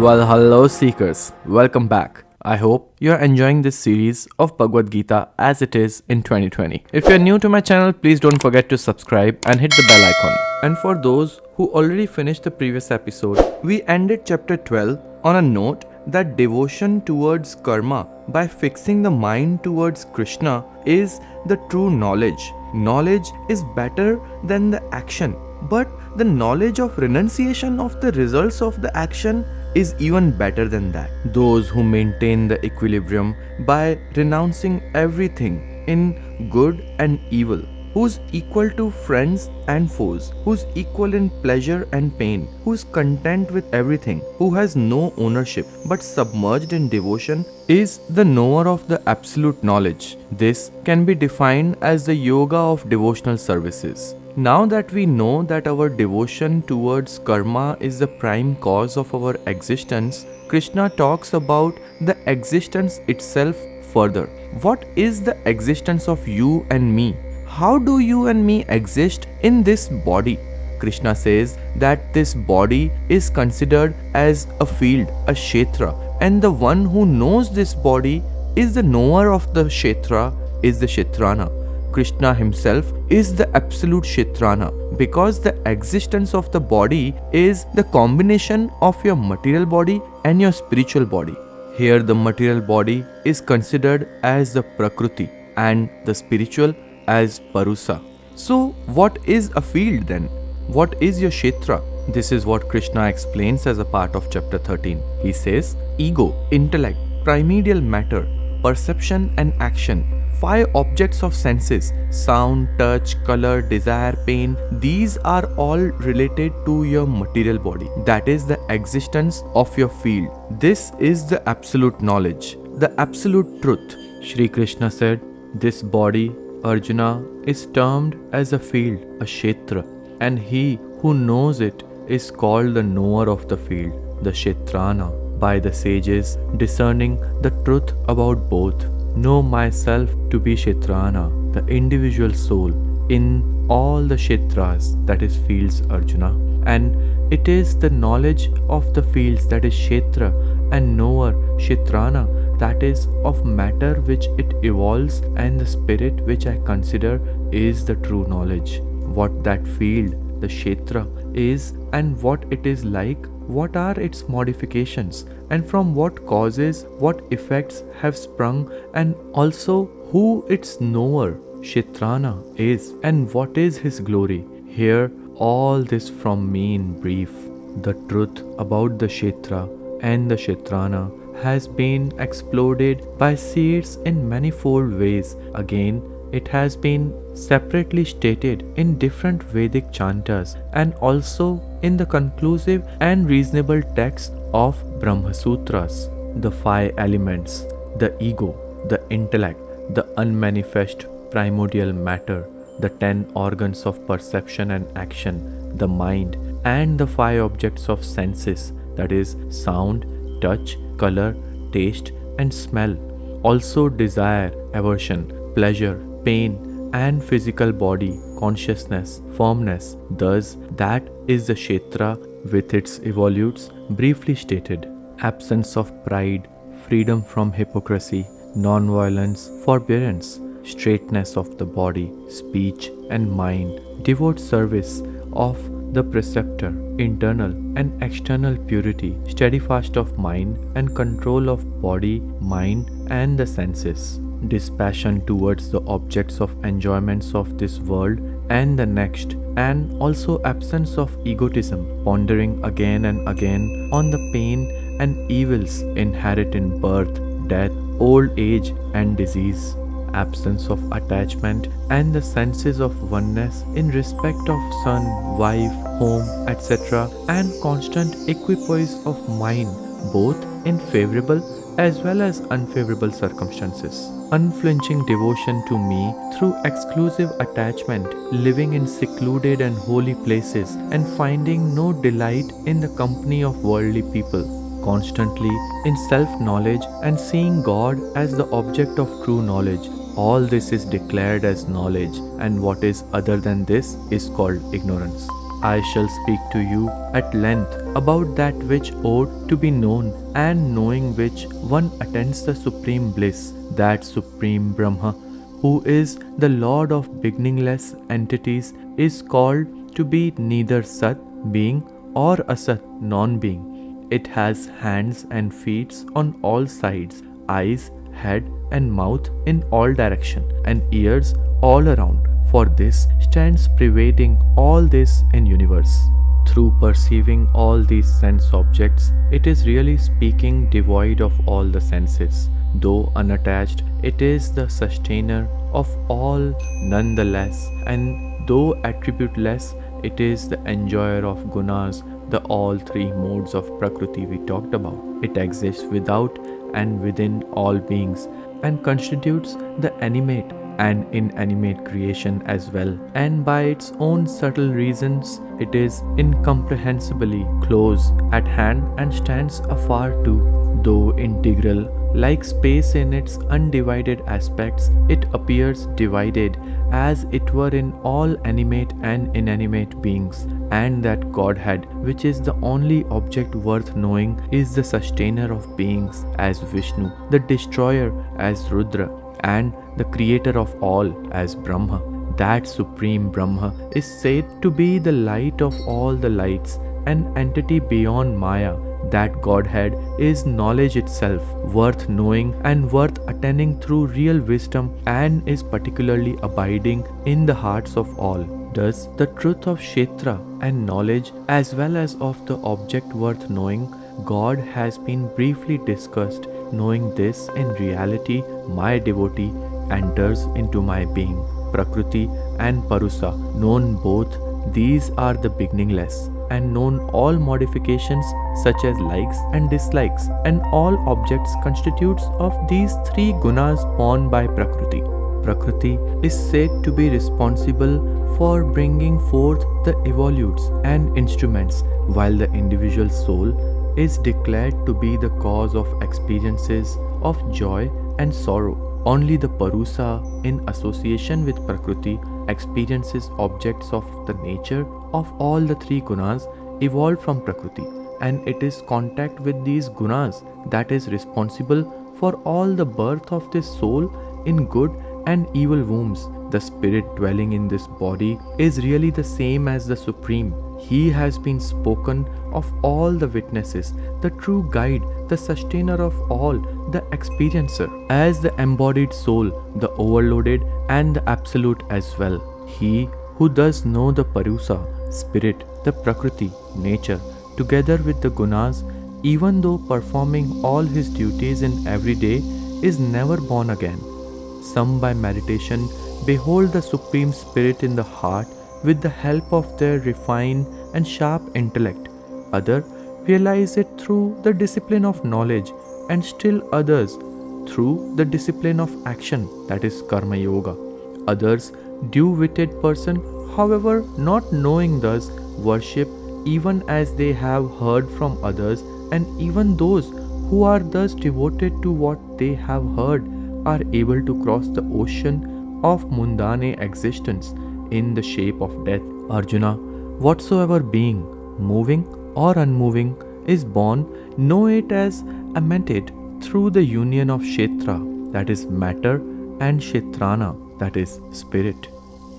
Well, hello seekers, welcome back. I hope you're enjoying this series of Bhagwad Gita as it is in 2020. If you're new to my channel, please don't forget to subscribe and hit the bell icon. And for those who already finished the previous episode, we ended chapter 12 on a note that devotion towards karma by fixing the mind towards Krishna is the true knowledge. Knowledge is better than the action, but the knowledge of renunciation of the results of the action is even better than that. Those who maintain the equilibrium by renouncing everything in good and evil, who's equal to friends and foes, who's equal in pleasure and pain, who's content with everything, who has no ownership but submerged in devotion, is the knower of the absolute knowledge. This can be defined as the yoga of devotional services. Now that we know that our devotion towards karma is the prime cause of our existence, Krishna talks about the existence itself further. What is the existence of you and me? How do you and me exist in this body? Krishna says that this body is considered as a field, a kshetra, and the one who knows this body is the knower of the kshetra, is the kshetrana. Krishna himself is the absolute kshetrana because the existence of the body is the combination of your material body and your spiritual body. Here the material body is considered as the Prakrti and the spiritual as Purusa. So what is a field then? What is your kshetra? This is what Krishna explains as a part of chapter 13. He says, ego, intellect, primordial matter, perception and action, 5 objects of senses, sound, touch, color, desire, pain, these are all related to your material body. That is the existence of your field. This is the absolute knowledge, the absolute truth. Shri Krishna said, this body, Arjuna, is termed as a field, a kshetra, and he who knows it is called the knower of the field, the kshetrana, by the sages discerning the truth about both. Know myself to be kshetrana, the individual soul in all the kshetras, that is fields, Arjuna. And it is the knowledge of the fields, that is kshetra, and knower, kshetrana, that is of matter which it evolves, and the spirit which I consider is the true knowledge. What that field, the kshetra, is and what it is like, what are its modifications, and from what causes, what effects have sprung, and also who its knower, kshetrana, is, and what is his glory. Hear all this from me in brief. The truth about the kshetra and the kshetrana has been exploded by seers in manifold ways. Again, it has been separately stated in different Vedic chantas and also in the conclusive and reasonable texts of Brahma Sutras. The 5 elements, the ego, the intellect, the unmanifest primordial matter, the 10 organs of perception and action, the mind, and the 5 objects of senses, that is sound, touch, color, taste, and smell. Also desire, aversion, pleasure, pain, and physical body, consciousness, firmness. Thus, that is the kshetra with its evolutes briefly stated. Absence of pride, freedom from hypocrisy, non-violence, forbearance, straightness of the body, speech, and mind, devout service of the preceptor, internal and external purity, steadfast of mind, and control of body, mind, and the senses. Dispassion towards the objects of enjoyments of this world and the next, and also absence of egotism, pondering again and again on the pain and evils inherent in birth, death, old age, and disease. Absence of attachment and the senses of oneness in respect of son, wife, home, etc., and constant equipoise of mind, both in favorable as well as unfavorable circumstances. Unflinching devotion to me through exclusive attachment, living in secluded and holy places, and finding no delight in the company of worldly people. Constantly in self-knowledge and seeing God as the object of true knowledge. All this is declared as knowledge, and what is other than this is called ignorance. I shall speak to you at length about that which ought to be known, and knowing which one attains the supreme bliss, that supreme Brahma, who is the Lord of beginningless entities, is called to be neither Sat, being, or Asat, non-being. It has hands and feet on all sides, eyes, head and mouth in all direction, and ears all around. For this stands pervading all this in universe. Through perceiving all these sense objects, it is really speaking devoid of all the senses. Though unattached, it is the sustainer of all nonetheless, and though attributeless, it is the enjoyer of gunas, the all three modes of Prakriti we talked about. It exists without and within all beings, and constitutes the animate and inanimate creation as well. And by its own subtle reasons, it is incomprehensibly close at hand and stands afar too. Though integral, like space in its undivided aspects, it appears divided as it were in all animate and inanimate beings. And that Godhead, which is the only object worth knowing, is the sustainer of beings as Vishnu, the destroyer as Rudra, and the creator of all as Brahma. That supreme Brahma is said to be the light of all the lights, an entity beyond Maya. That Godhead is knowledge itself, worth knowing and worth attaining through real wisdom, and is particularly abiding in the hearts of all. Thus, the truth of Kshetra and knowledge, as well as of the object worth knowing, God, has been briefly discussed. Knowing this, in reality, my devotee enters into my being. Prakrti and Purusa, known both, these are the beginningless, and known all modifications such as likes and dislikes, and all objects constitutes of these three gunas born by Prakriti. Prakriti is said to be responsible for bringing forth the evolutes and instruments, while the individual soul is declared to be the cause of experiences of joy and sorrow. Only the Purusa, in association with Prakriti, experiences objects of the nature of all the three gunas evolved from Prakriti, and it is contact with these gunas that is responsible for all the birth of this soul in good and evil wombs. The spirit dwelling in this body is really the same as the Supreme. He has been spoken of all the witnesses, the true guide, the sustainer of all, the experiencer, as the embodied soul, the overloaded and the absolute as well. He who does know the Purusa, spirit, the Prakriti, nature, together with the gunas, even though performing all his duties in every day, is never born again. Some by meditation behold the Supreme Spirit in the heart with the help of their refined and sharp intellect. Others realize it through the discipline of knowledge, and still others through the discipline of action, that is Karma Yoga. Others, dew-witted person, however, not knowing thus, worship even as they have heard from others, and even those who are thus devoted to what they have heard are able to cross the ocean of mundane existence in the shape of death. Arjuna, whatsoever being, moving or unmoving, is born, know it as amended through the union of Kshetra, that is matter, and Kshetrana, that is spirit.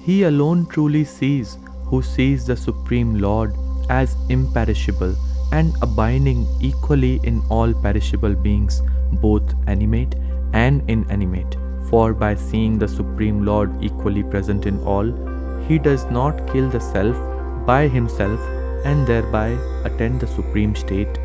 He alone truly sees, who sees the Supreme Lord as imperishable and abiding equally in all perishable beings, both animate and inanimate. For by seeing the Supreme Lord equally present in all, he does not kill the self by himself and thereby attain the supreme state.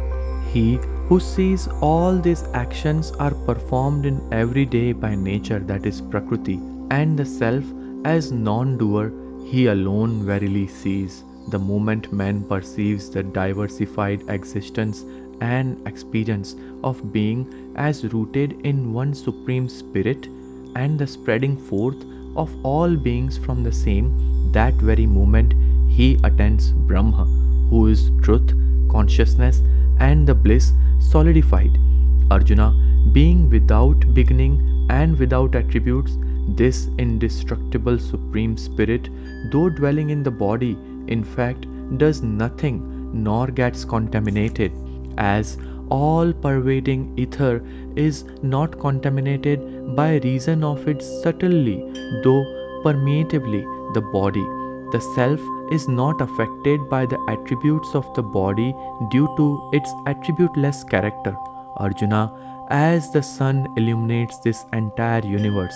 He who sees all these actions are performed in every day by nature, that is Prakriti, and the self as non-doer, he alone verily sees. The moment man perceives the diversified existence and experience of being as rooted in one Supreme Spirit, and the spreading forth of all beings from the same, that very moment he attains Brahma, who is truth, consciousness, and the bliss solidified. Arjuna, being without beginning and without attributes, this indestructible Supreme Spirit, though dwelling in the body, in fact does nothing nor gets contaminated, as all-pervading ether is not contaminated by reason of its subtly, though permeatively, the body. The self is not affected by the attributes of the body due to its attributeless character. Arjuna, as the sun illuminates this entire universe,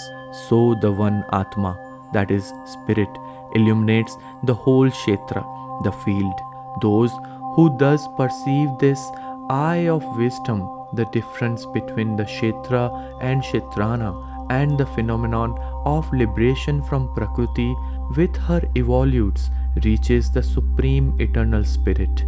so the one Atma, that is spirit, illuminates the whole Kshetra, the field. Those who thus perceive this eye of wisdom, the difference between the Kshetra and Kshetrana, and the phenomenon of liberation from Prakriti with her evolutes, reaches the supreme eternal spirit.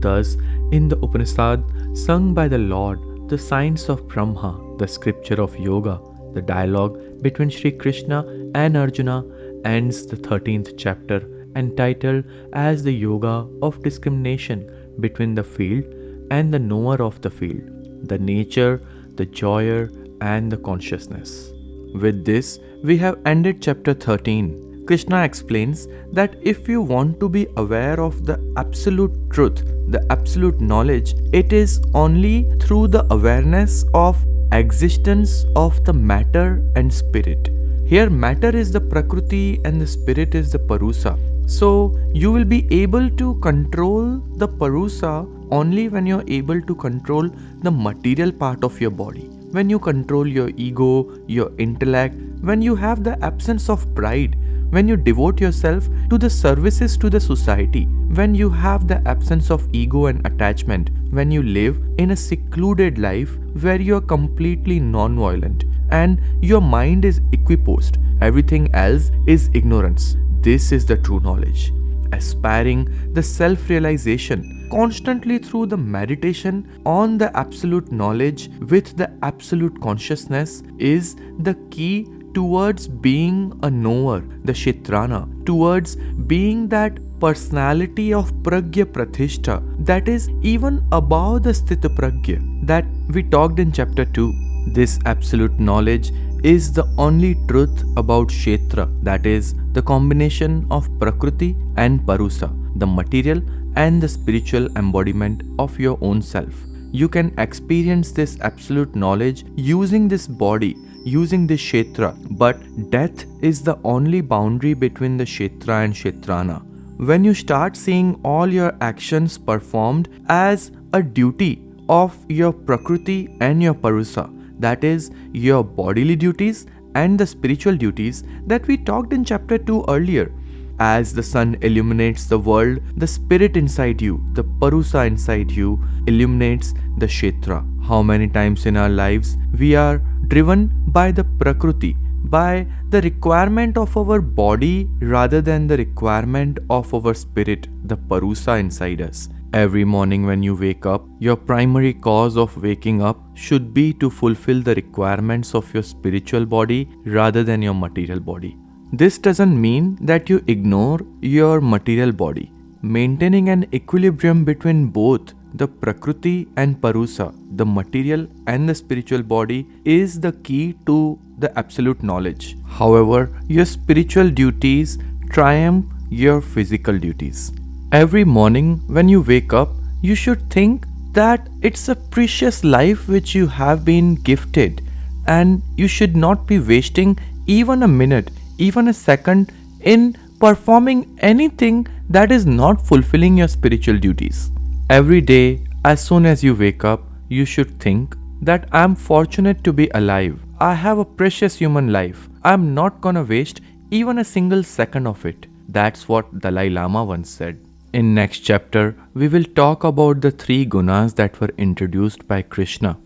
Thus, in the Upanishad sung by the Lord, the science of Brahma, the scripture of yoga, the dialogue between Sri Krishna and Arjuna ends the 13th chapter, entitled as the Yoga of Discrimination between the field and the knower of the field, the nature, the joyer, and the consciousness. With this, we have ended chapter 13. Krishna explains that if you want to be aware of the absolute truth, the absolute knowledge, it is only through the awareness of existence of the matter and spirit. Here matter is the Prakriti and the spirit is the Purusa. So you will be able to control the Purusa only when you are able to control the material part of your body. When you control your ego, your intellect, when you have the absence of pride, when you devote yourself to the services to the society, when you have the absence of ego and attachment, when you live in a secluded life where you are completely non-violent and your mind is equiposed, everything else is ignorance. This is the true knowledge. Aspiring the self-realization constantly through the meditation on the absolute knowledge with the absolute consciousness is the key towards being a knower, the Kshetrana, towards being that personality of Pragya Pratishtha that is even above the Sthita Pragya that we talked in chapter 2. This absolute knowledge is the only truth about Kshetra, that is the combination of Prakriti and Purusa, the material and the spiritual embodiment of your own self. You can experience this absolute knowledge using this body, using this Kshetra, but death is the only boundary between the Kshetra and Kshetrana. When you start seeing all your actions performed as a duty of your Prakriti and your Purusa, that is your bodily duties and the spiritual duties that we talked in chapter 2 earlier. As the sun illuminates the world, the spirit inside you, the Purusa inside you, illuminates the Kshetra. How many times in our lives we are driven by the Prakriti, by the requirement of our body rather than the requirement of our spirit, the Purusa inside us. Every morning when you wake up, your primary cause of waking up should be to fulfill the requirements of your spiritual body rather than your material body. This doesn't mean that you ignore your material body. Maintaining an equilibrium between both the Prakriti and Purusa, the material and the spiritual body, is the key to the absolute knowledge. However, your spiritual duties triumph your physical duties. Every morning when you wake up, you should think that it's a precious life which you have been gifted, and you should not be wasting even a minute, even a second in performing anything that is not fulfilling your spiritual duties. Every day, as soon as you wake up, you should think that I'm fortunate to be alive. I have a precious human life. I'm not gonna waste even a single second of it. That's what Dalai Lama once said. In next chapter, we will talk about the 3 gunas that were introduced by Krishna,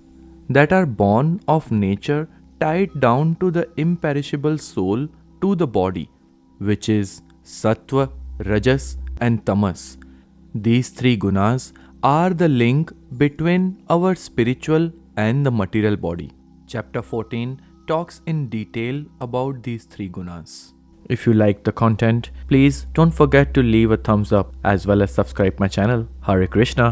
that are born of nature tied down to the imperishable soul, to the body, which is Sattva, Rajas and Tamas. These 3 gunas are the link between our spiritual and the material body. Chapter 14 talks in detail about these 3 gunas. If you like the content, please don't forget to leave a thumbs up as well as subscribe my channel. Hare Krishna.